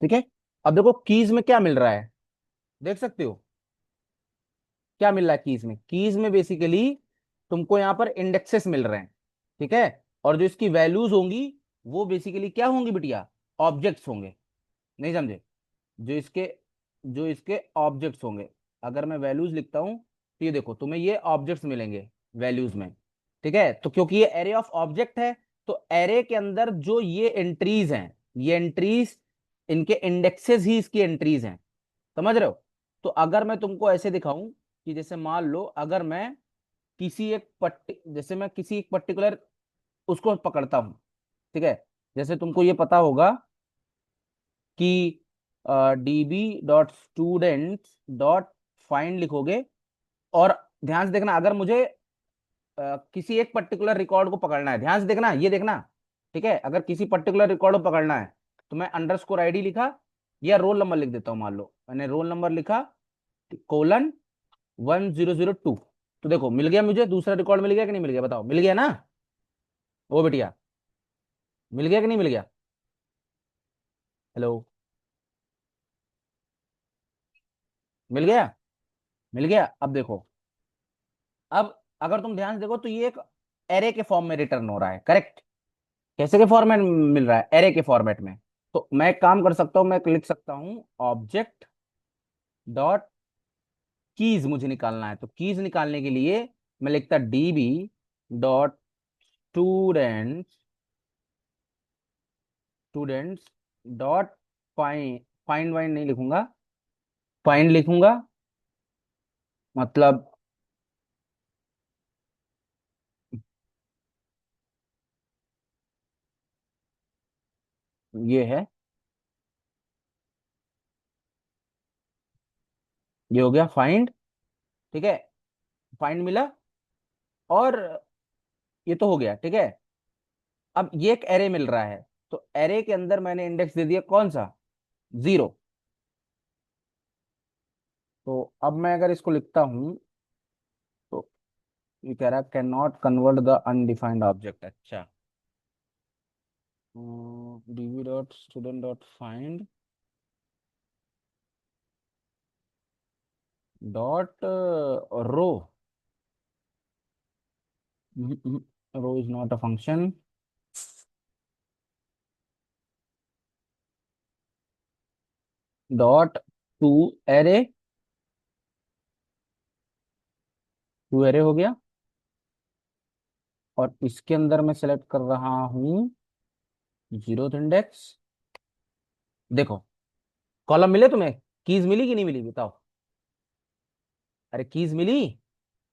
ठीक है। अब देखो कीज में क्या मिल रहा है, देख सकते हो क्या मिल रहा है कीज में, कीज में बेसिकली तुमको यहाँ पर इंडेक्सेस मिल रहे हैं, ठीक है। और जो इसकी वैल्यूज होंगी वो बेसिकली क्या होंगी बिटिया, ऑब्जेक्ट्स होंगे, नहीं समझे, जो इसके, जो इसके ऑब्जेक्ट्स होंगे। अगर मैं वैल्यूज लिखता हूं तो ये देखो तुम्हें ये ऑब्जेक्ट्स मिलेंगे वैल्यूज में, ठीक है। तो क्योंकि ये एरे ऑफ ऑब्जेक्ट है, तो एरे के अंदर जो ये एंट्रीज हैं, ये एंट्रीज, इनके इंडेक्सेस ही इसकी एंट्रीज हैं, समझ रहे हो। तो अगर मैं तुमको ऐसे दिखाऊं कि जैसे मान लो अगर मैं किसी एक जैसे मैं किसी एक पर्टिकुलर उसको पकड़ता हूं, ठीक है, जैसे तुमको ये पता होगा कि dB dot student dot find लिखोगे, और ध्यान से देखना अगर मुझे किसी एक पर्टिकुलर रिकॉर्ड को पकड़ना है, ध्यान से देखना, ये देखना, ठीक है, अगर किसी पर्टिकुलर रिकॉर्ड को पकड़ना है तो मैं अंडरस्कोर आईडी लिखा, या रोल नंबर लिख देता हूं, मान लो मैंने रोल नंबर लिखा कोलन 1002, तो देखो मिल गया, मुझे दूसरा रिकॉर्ड मिल गया कि नहीं मिल गया, बताओ, मिल गया ना, ओ बिटिया, मिल गया कि नहीं मिल गया, हेलो, मिल गया, मिल गया। अब देखो, अब अगर तुम ध्यान से देखो तो ये एक एरे के फॉर्म में रिटर्न हो रहा है, करेक्ट। कैसे के फॉर्मेट में मिल रहा है, एरे के फॉर्मेट में। तो मैं एक काम कर सकता हूं, मैं लिख सकता हूं ऑब्जेक्ट डॉट कीज, मुझे निकालना है, तो कीज निकालने के लिए मैं लिखता dB dot students, students dot find, find wind नहीं लिखूंगा, फाइंड लिखूंगा, मतलब ये है, ये हो गया फाइंड, ठीक है, फाइंड मिला, और ये तो हो गया, ठीक है। अब ये एक एरे मिल रहा है, तो एरे के अंदर मैंने इंडेक्स दे दिया कौन सा, 0। तो अब मैं अगर इसको लिखता हूं, तो ये कह रहा है can not convert the undefined object. अच्छा, db dot student dot find dot row, row is not a function, dot to array, to array हो गया। और इसके अंदर मैं सेलेक्ट कर रहा हूं जीरो इंडेक्स। देखो, कॉलम मिले तुम्हें, कीज मिली कि नहीं मिली बताओ। अरे कीज मिली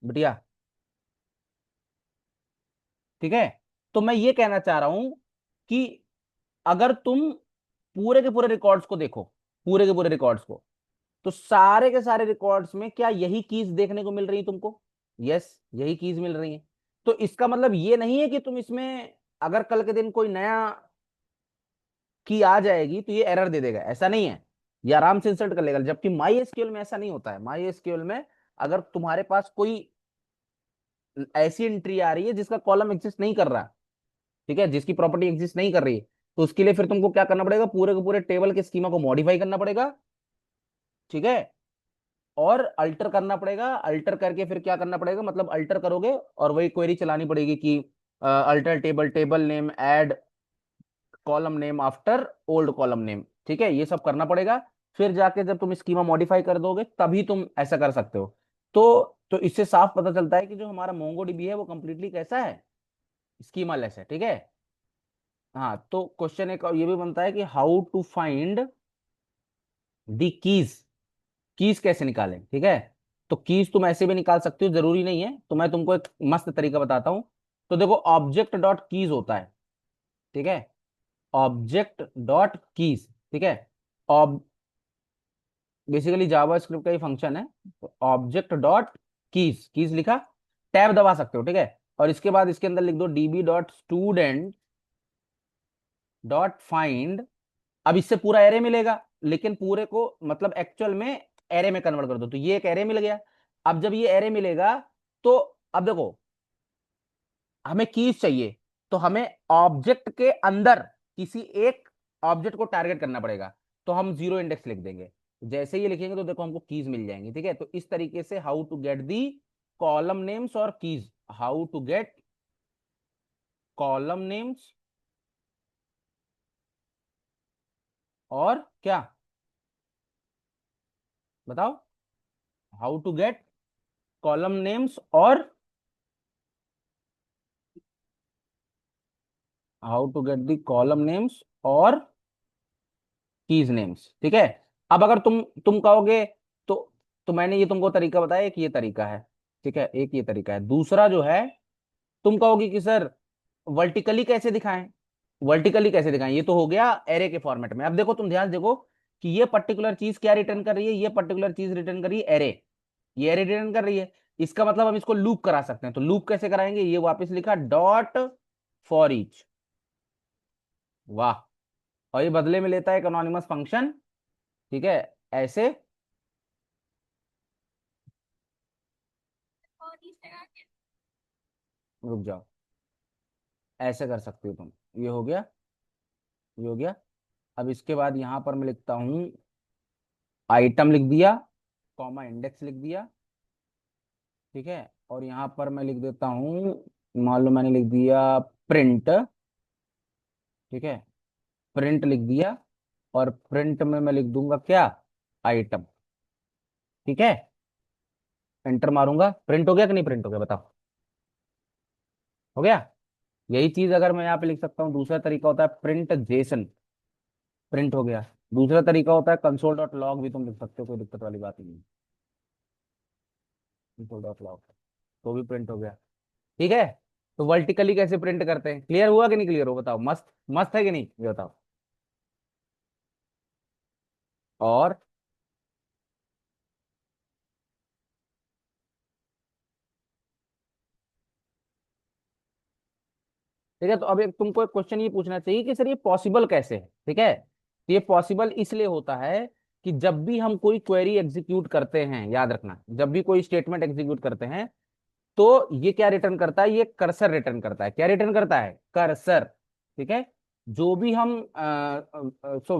बिटिया, ठीक है। तो मैं ये कहना चाह रहा हूं कि अगर तुम पूरे के पूरे रिकॉर्ड्स को देखो, पूरे के पूरे रिकॉर्ड्स को, तो सारे के सारे रिकॉर्ड्स में क्या यही कीज देखने को मिल रही है तुमको। यस, यही कीज मिल रही है। तो इसका मतलब ये नहीं है कि तुम इसमें अगर कल के दिन कोई नया की आ जाएगी तो ये एरर दे देगा, ऐसा नहीं है। ये आराम से इंसर्ट कर लेगा। जबकि माई एसक्यूएल में ऐसा नहीं होता है। माई एसक्यूएल में अगर तुम्हारे पास कोई ऐसी एंट्री आ रही है जिसका कॉलम एग्जिस्ट नहीं कर रहा, ठीक है, जिसकी प्रॉपर्टी एग्जिस्ट नहीं कर रही, तो उसके लिए फिर तुमको क्या करना पड़ेगा, पूरे के पूरे टेबल के स्कीमा को मॉडिफाई करना पड़ेगा, ठीक है। और अल्टर करना पड़ेगा, अल्टर करके फिर क्या करना पड़ेगा, मतलब अल्टर करोगे और वही क्वेरी चलानी पड़ेगी कि alter table, table name, add column name after old column name, ठीक है, ये सब करना पड़ेगा। फिर जाके जब तुम स्कीमा मॉडिफाई कर दोगे तभी तुम ऐसा कर सकते हो। तो इससे साफ पता चलता है कि जो हमारा मोंगोडीबी है वो कंप्लीटली कैसा है, स्कीमा लेस है, ठीक है। हाँ, तो क्वेश्चन एक और ये भी बनता है कि how to find the keys, keys कैसे निकालें, ठीक है। तो कीज तुम ऐसे भी निकाल सकते हो, जरूरी नहीं है। तो मैं तुमको एक मस्त तरीका बताता हूं। तो देखो, ऑब्जेक्ट डॉट कीज होता है, ठीक है, ऑब्जेक्ट डॉट कीज, ठीक है। बेसिकली जावा स्क्रिप्ट का ही फंक्शन है। ऑब्जेक्ट डॉट कीज, कीज लिखा, टैब दबा सकते हो, ठीक है। और इसके बाद इसके अंदर लिख दो dB dot student dot find. अब इससे पूरा एरे मिलेगा, लेकिन पूरे को मतलब एक्चुअल में एरे में कन्वर्ट कर दो, तो ये एक एरे मिल गया। अब जब ये एरे मिलेगा, तो अब देखो, हमें कीज चाहिए, तो हमें ऑब्जेक्ट के अंदर किसी एक ऑब्जेक्ट को टारगेट करना पड़ेगा। तो हम जीरो इंडेक्स लिख देंगे। जैसे ये लिखेंगे तो देखो हमको कीज मिल जाएंगी, ठीक है। तो इस तरीके से how to get the column names और keys, how to get column names और क्या, बताओ, how to get column names और how to get the column names और कीज नेम्स, ठीक है। अब अगर तुम कहोगे, तो तो मैंने ये तुमको तरीका बताया, एक ये तरीका है, ठीक है, एक ये तरीका है। दूसरा जो है, तुम कहोगे कि सर वर्टिकली कैसे दिखाएं, वर्टिकली कैसे दिखाएं, ये तो हो गया एरे के फॉर्मेट में। अब देखो, तुम ध्यान से देखो कि ये पर्टिकुलर चीज क्या रिटर्न कर रही है, ये पर्टिकुलर चीज रिटर्न कर रही है एरे, ये एरे रिटर्न कर रही है। इसका मतलब हम इसको लूप करा सकते हैं। तो लूप कैसे कराएंगे, ये वापस लिखा डॉट फॉर ईच, वाह। और ये बदले में लेता है एक अनोनिमस फंक्शन, ठीक है, ऐसे। रुक जाओ, ऐसे कर सकते हो तुम। ये हो गया, ये हो गया। अब इसके बाद यहां पर मैं लिखता हूं आइटम लिख दिया, कॉमा इंडेक्स लिख दिया, ठीक है। और यहां पर मैं लिख देता हूं, मान लो मैंने लिख दिया प्रिंट, ठीक है, प्रिंट लिख दिया। और प्रिंट में मैं लिख दूंगा क्या, आइटम, ठीक है। एंटर मारूंगा, प्रिंट हो गया कि नहीं प्रिंट हो गया बताओ, हो गया। यही चीज अगर मैं यहाँ पे लिख सकता हूँ, दूसरा तरीका होता है प्रिंट जेसन, प्रिंट हो गया। दूसरा तरीका होता है कंसोल डॉट लॉग, भी तुम लिख सकते हो, कोई दिक्कत वाली बात नहीं है, कंसोल डॉट लॉग, तो भी प्रिंट हो गया, ठीक है। तो वर्टिकली कैसे प्रिंट करते हैं, क्लियर हुआ कि नहीं क्लियर हो बताओ, मस्त, मस्त है कि नहीं ये बताओ। और ठीक है, तो अब एक तुमको एक क्वेश्चन ये पूछना चाहिए कि सर ये पॉसिबल कैसे है। ठीक है, तो ये पॉसिबल इसलिए होता है कि जब भी हम कोई क्वेरी एग्जीक्यूट करते हैं, याद रखना, जब भी कोई स्टेटमेंट एग्जीक्यूट करते हैं तो ये क्या रिटर्न करता है, ये कर्सर रिटर्न करता है। क्या रिटर्न करता है, कर्सर। ठीक है, जो भी हम सो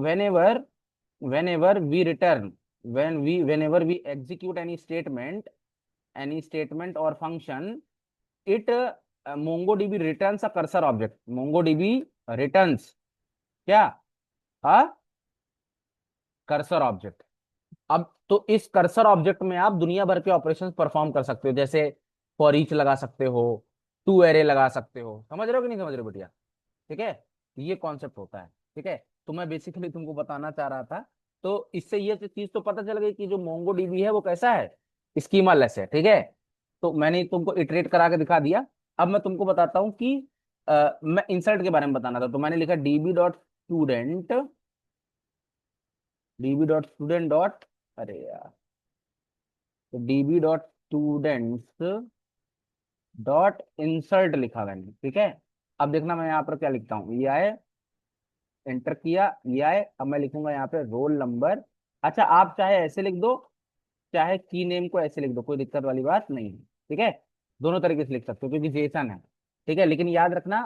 whenever we return whenever we execute any statement or function, it MongoDB returns a cursor object. MongoDB returns क्या, a cursor object। अब तो इस कर्सर ऑब्जेक्ट में आप दुनिया भर के ऑपरेशंस परफॉर्म कर सकते हो, जैसे फॉर ईच लगा सकते हो, टू एरे लगा सकते हो। समझ रहे हो कि नहीं समझ रहे हो बेटिया? ठीक है, ये कॉन्सेप्ट होता है। ठीक है, तो मैं बेसिकली तुमको बताना चाह रहा था। तो इससे ये चीज तो पता चल गई कि जो मोंगो डीबी है वो कैसा है, स्कीमा लेस है। ठीक है, तो मैंने तुमको इटरेट करा के दिखा दिया। अब मैं तुमको बताता हूँ कि मैं इंसर्ट के बारे में बताना था, तो मैंने लिखा db.student अरे यार, तो db.students डॉट इंसर्ट लिखा मैंने। ठीक है, अब देखना मैं यहाँ पर क्या लिखता हूँ, ये आए, एंटर किया, ये आए। अब मैं लिखूंगा यहाँ पे रोल नंबर। अच्छा, आप चाहे ऐसे लिख दो, चाहे की नेम को ऐसे लिख दो, कोई दिक्कत वाली बात नहीं है। ठीक है, दोनों तरीके से लिख सकते हो क्योंकि जेसन है। ठीक है, लेकिन याद रखना,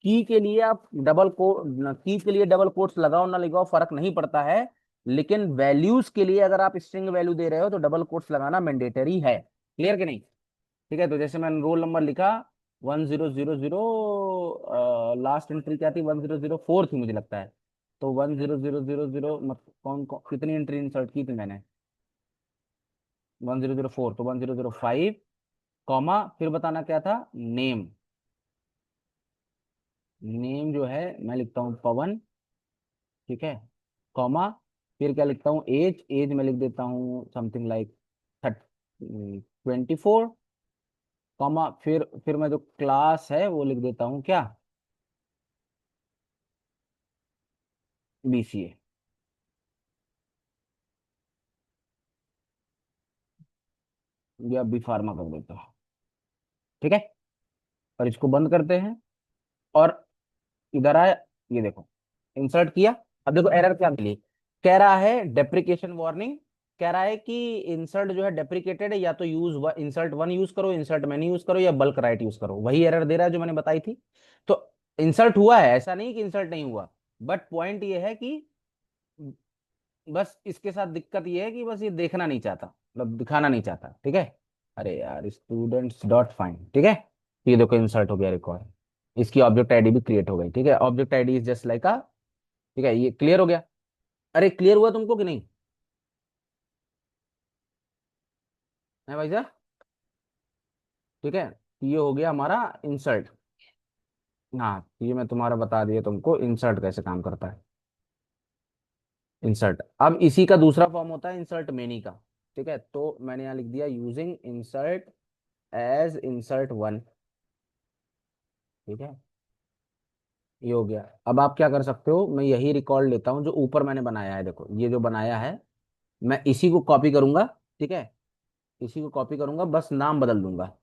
की के लिए आप डबल को की के लिए डबल कोट्स लगाओ ना लगाओ फर्क नहीं पड़ता है, लेकिन वैल्यूज के लिए अगर आप स्ट्रिंग वैल्यू दे रहे हो तो डबल कोट्स लगाना मैंडेटरी है। क्लियर कि नहीं? ठीक है, तो जैसे मैंने रोल नंबर लिखा 1000, लास्ट एंट्री क्या थी, 1004 थी मुझे लगता है। तो 10000 कौन कितनी एंट्री इंसर्ट की थी मैंने, 1004, तो 1005 कॉमा, फिर बताना क्या था, नेम। नेम जो है मैं लिखता हूँ पवन। ठीक है, कॉमा, फिर क्या लिखता हूँ, एज। एज में लिख देता हूँ समथिंग लाइक 24, कॉमा, फिर मैं जो क्लास है वो लिख देता हूँ क्या, BCA या बी फार्मा कर देता हूँ। ठीक है, और इसको बंद करते हैं। और इधर आए, ये देखो, इंसर्ट किया। अब देखो एरर क्या मिली, कह रहा है डेप्रिकेशन वार्निंग। कह रहा है कि इंसर्ट जो है डेप्रिकेटेड है, या तो इंसर्ट वन यूज करो, इंसर्ट मैनी यूज करो, या बल्क राइट यूज करो। वही एरर दे रहा है जो मैंने बताई थी। तो इंसर्ट हुआ है, ऐसा नहीं कि इंसर्ट नहीं हुआ, बट पॉइंट ये है कि बस इसके साथ दिक्कत ये है कि बस ये देखना नहीं चाहता, मतलब दिखाना नहीं चाहता। ठीक है, अरे यार, स्टूडेंट्स डॉट फाइंड। ठीक है, ये देखो इंसर्ट हो गया रिकॉर्ड, इसकी ऑब्जेक्ट आईडी भी क्रिएट हो गई। ठीक है, object ID is just like अ, ठीक है, ये क्लियर हो गया। अरे क्लियर हुआ तुमको कि नहीं है भाई साहब? ठीक है, तो ये हो गया हमारा इंसर्ट। हाँ, ये मैं तुम्हारा बता दिया तुमको इंसर्ट कैसे काम करता है। इंसर्ट, अब इसी का दूसरा फॉर्म होता है इंसर्ट मेनी का। ठीक है, तो मैंने यहाँ लिख दिया using insert as insert one. ठीक है, ये हो गया। अब आप क्या कर सकते हो, मैं यही रिकॉर्ड लेता हूँ जो ऊपर मैंने बनाया है। देखो ये जो बनाया है, मैं इसी को कॉपी करूंगा। ठीक है, इसी को कॉपी करूंगा, बस नाम बदल दूंगा।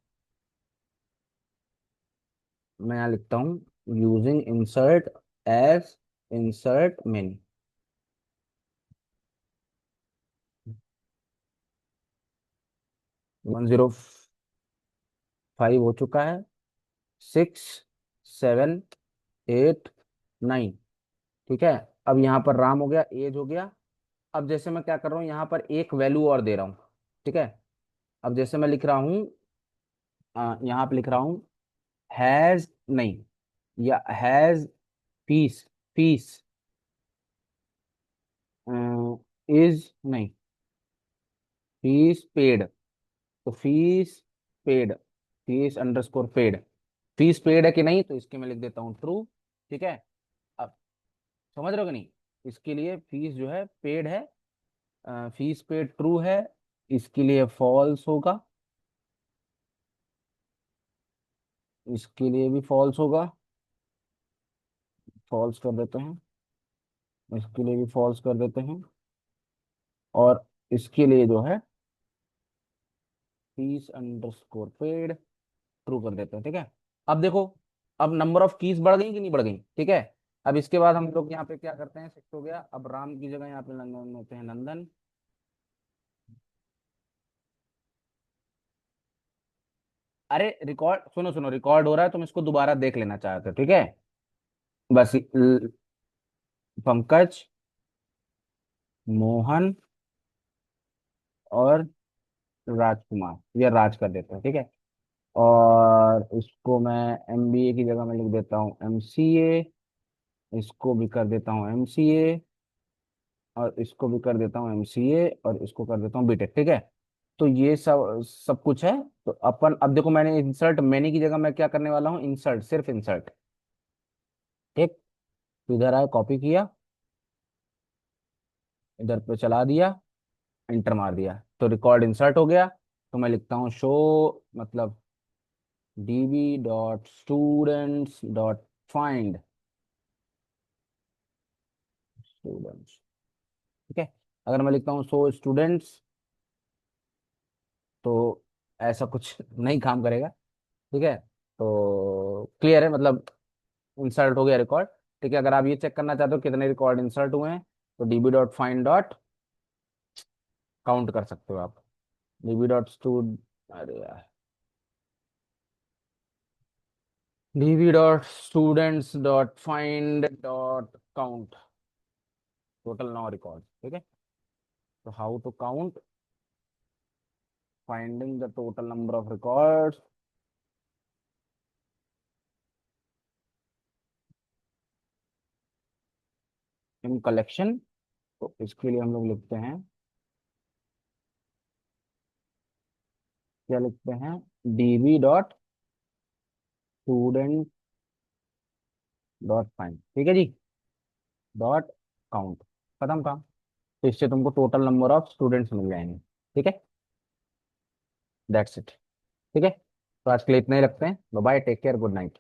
मैं यहाँ लिखता हूँ using insert as insert many. 105 हो चुका है, 6, 7, 8, 9। ठीक है, अब यहाँ पर राम हो गया, एज हो गया। अब जैसे मैं क्या कर रहा हूँ, यहाँ पर एक वैल्यू और दे रहा हूँ। ठीक है, अब जैसे मैं लिख रहा हूँ, यहाँ पे लिख रहा हूँ हैज नहीं, या हैज फीस, फीस इज नहीं, फीस पेड। तो fees paid, fees underscore paid, fees paid है कि नहीं, तो इसके मैं लिख देता हूँ ट्रू। ठीक है, अब समझ रहे हो कि नहीं, इसके लिए फीस जो है पेड है, फीस पेड ट्रू है, इसके लिए फॉल्स होगा, इसके लिए भी फॉल्स होगा, फॉल्स कर देते हैं, इसके लिए भी फॉल्स कर देते हैं, और इसके लिए जो है फीस अंडरस्कोर पेड ट्रू कर देते हैं। ठीक है, अब देखो, अब नंबर ऑफ कीज बढ़ गई कि नहीं बढ़ गई, ठीक है। अब इसके बाद हम लोग यहाँ पे क्या करते हैं, शिफ्ट हो गया, अब राम की जगह यहाँ पे नंदन होते हैं, नंदन। अरे रिकॉर्ड सुनो सुनो, रिकॉर्ड हो रहा है, तुम इसको दोबारा देख लेना चाहते हो, ठीक है। बस पंकज, मोहन और राजकुमार, या राज कर देते हैं, ठीक है। और इसको मैं एमबीए की जगह में लिख देता हूँ एमसीए, इसको भी कर देता हूँ एमसीए, और इसको भी कर देता हूँ एमसीए, और इसको कर देता हूँ बीटेक, ठीक है। तो ये सब सब कुछ है। तो अपन अब देखो, मैंने इंसर्ट मैनी की जगह मैं क्या करने वाला हूँ, इंसर्ट, सिर्फ इंसर्ट, ठीक। तो इधर आया, कॉपी किया, इधर पे चला दिया, इंटर मार दिया, तो रिकॉर्ड इंसर्ट हो गया। तो मैं लिखता हूँ शो, मतलब db dot students dot find students, ठीक है। अगर मैं लिखता हूँ शो स्टूडेंट्स, तो ऐसा कुछ नहीं काम करेगा, ठीक है। तो क्लियर है, मतलब इंसर्ट हो गया रिकॉर्ड, ठीक है। अगर आप ये चेक करना चाहते हो कितने रिकॉर्ड इंसर्ट हुए हैं, तो db dot find dot count कर सकते हो आप। db डॉट स्टूड अरे यार, db dot students dot find dot count total नौ रिकॉर्ड, ठीक है। तो how to count, finding the total number of records in collection. तो इसके लिए हम लोग लिखते हैं, क्या लिखते हैं, db dot student dot find, ठीक है जी, डॉट काउंट, खत्म काम। तो इससे तुमको टोटल नंबर ऑफ स्टूडेंट्स मिल जाएंगे, ठीक है। दैट्स इट, ठीक है। तो आज के लिए इतना ही रखते हैं, bye bye, take care, good night.